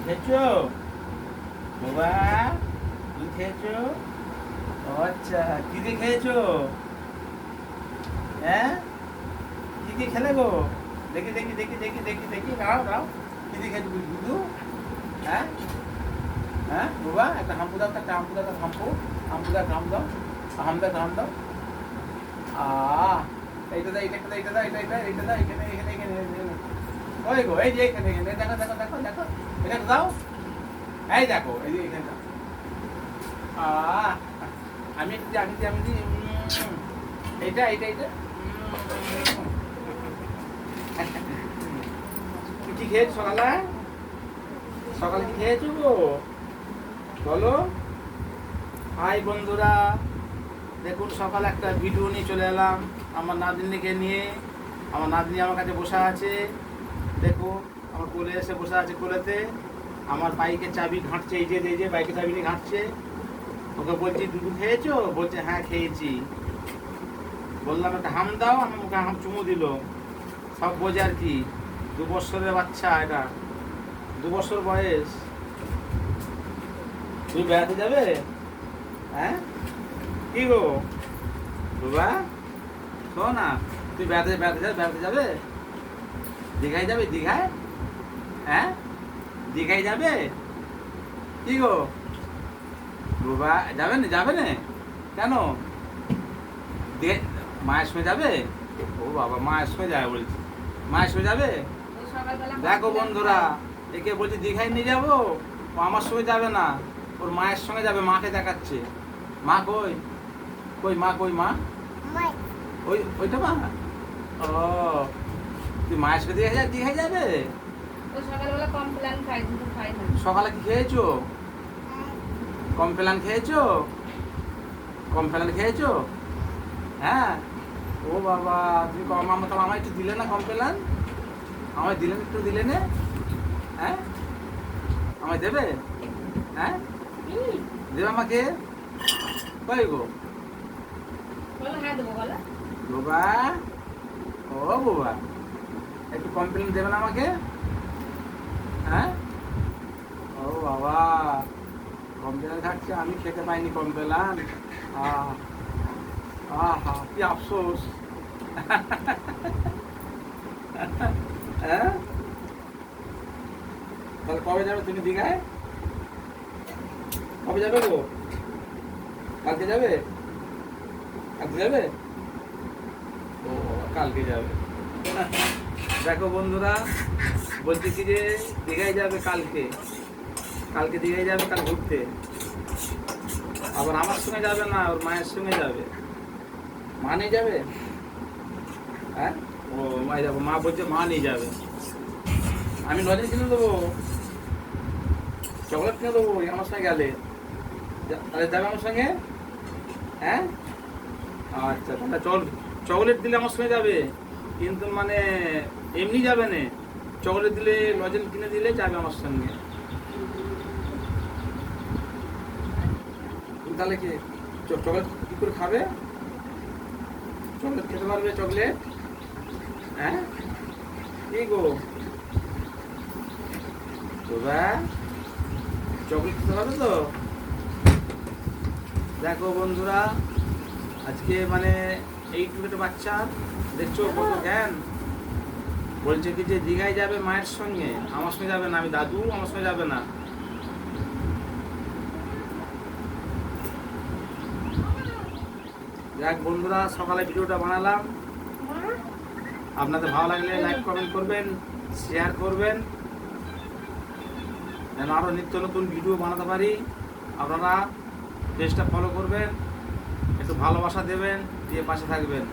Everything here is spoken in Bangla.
খেয়েছো বাবা? দুধ খেয়েছো? আচ্ছা, কি দিয়ে খেয়েছো? হ্যাঁ, কি দিয়ে খেলে গো? দেখি দেখি দেখি দেখি দেখি দেখি, দাও দাও। কি দিয়ে খেয়েছো দুধু? হ্যাঁ হ্যাঁ বাবা, একটা হাম্পু দাও, একটা হাম্পু দাও, হাম্পু হাম্পু দাও, হাম দাও, হাম দাও, হাম দাও। এইটা দাও, এইটা দাও, এইটা দাও, এইটা এইটা এইটা দাও, এখানে এখানে এখানে এখানে। ওই গো, এই যে এখানে এখানে, দেখো দেখো দেখো দেখো, এটা দাও। এই দেখো, এই যে এখানে দাও। আমি একটু দিই, আমি দিই, আমি দিই। এইটা এইটা এইটা। তুই কি খেয়েছো সকালে? সকালে কি খেয়েছো গো? বলো। হাই বন্ধুরা, দেখুন সকালে একটা ভিডিও নিয়ে চলে এলাম আমার নাতনিকে নিয়ে। আমার নাতনি আমার কাছে বসে আছে, দেখুন আমার কোলে এসে বসে আছে, কোলেতে আমার বাইকের চাবি ঘাঁটছে, এই যে বাইকের চাবি নিয়ে ঘাঁটছে। ওকে বলছি দুধু খেয়েছো? বলছে হ্যাঁ খেয়েছি। বললাম একটা হাম দাও, আমার মুখে হাম চুমু দিল। সব বোঝে আর কি, 2 বছরের বাচ্চা এটা, 2 বছর বয়স। তুমি বেড়াতে যাবে? হ্যাঁ কি গো বাবা, শোনো না, তুই বেড়াতে বেড়াতে যাবে, বেড়াতে যাবে? দীঘায় যাবে? দীঘায়? হ্যাঁ, দীঘায় যাবে? কি গো বাবা, যাবে না? যাবে না কেন? মায়ের সঙ্গে যাবে? ও বাবা, মায়ের সঙ্গে যাবে বলছি, মায়ের সঙ্গে যাবে? দেখো বন্ধুরা, একে বলছি দীঘায় নিয়ে যাবো, ও আমার সঙ্গে যাবে না, ওর মায়ের সঙ্গে যাবে, মাকে দেখাচ্ছে। মা কই? কই মা, কই মা? ওই ওইটা মা। ও, তুই মায়ের সঙ্গে দীঘায় যাবে? সকালবেলা কমপ্লেন খাই, দুটো খাই না। সকালে কি খেয়েছো? কমপ্লেন খেয়েছো? কমপ্লেন খেয়েছো? হ্যাঁ। ও বাবা, তুমি আমায় একটু দিলে না কমপ্লেন? আমায় দিলেন, একটু দিলে না? হ্যাঁ, আমায় দেবে? হ্যাঁ, দেবে আমাকে? কই গো বলো হ্যাঁ দেবো, বলো। বাবা, ও বাবা, একটু কমপ্লেন দেবে না আমাকে? হ্যাঁ, ও বাবা, কমপ্লেন খাচ্ছে, আমি খেতে পাইনি কমপ্লেন। আহা, কি আফসোস। হ্যাঁ, তাহলে কবে যাবে তুমি দীঘায়? কবে যাবে গো? কালকে যাবে? কালকে যাবে? ও কালকে যাবে। দেখো বন্ধুরা, বলছি কি যে দীঘায় যাবে কালকে, কালকে দীঘায় যাবে কাল ঘুরতে। আবার আমার সঙ্গে যাবে না, ওর মায়ের সঙ্গে যাবে। মা নিয়ে যাবে? হ্যাঁ, ও মা যাবো, মা বলছে মা নিয়ে যাবে। আমি লজেন্স কিনে দেবো, চকলেট কিনে দেবো আমার সঙ্গে গেলে। তাহলে যাবে আমার সঙ্গে? হ্যাঁ, আচ্ছা, তাহলে চকলেট দিলে আমার সঙ্গে যাবে, কিন্তু মানে এমনি যাবে না, চকলেট দিলে, লজেন্স কিনে দিলে যাবে আমার সঙ্গে। তাহলে কি চকলেট কি করে খাবে? চকলেট খেতে পারবে? চকলেট? হ্যাঁ, কি গো বাবা, চকলেট খেতে পারবে তো? দেখো বন্ধুরা, আজকে মানে এইটুকু একটা বাচ্চা, দেখছো কত জ্ঞান। বলছে কি যে দীঘায় যাবে মায়ের সঙ্গে, আমার সঙ্গে যাবে না, আমি দাদু, আমার সঙ্গে যাবে না। যাক বন্ধুরা, সকালে ভিডিওটা বানালাম, আপনাদের ভালো লাগলে লাইক কমেন্ট করবেন, শেয়ার করবেন, যেন আরও নিত্য নতুন ভিডিও বানাতে পারি। আপনারা পেজটা ফলো করবেন, একটু ভালোবাসা দেবেন, দিয়ে পাশে থাকবেন।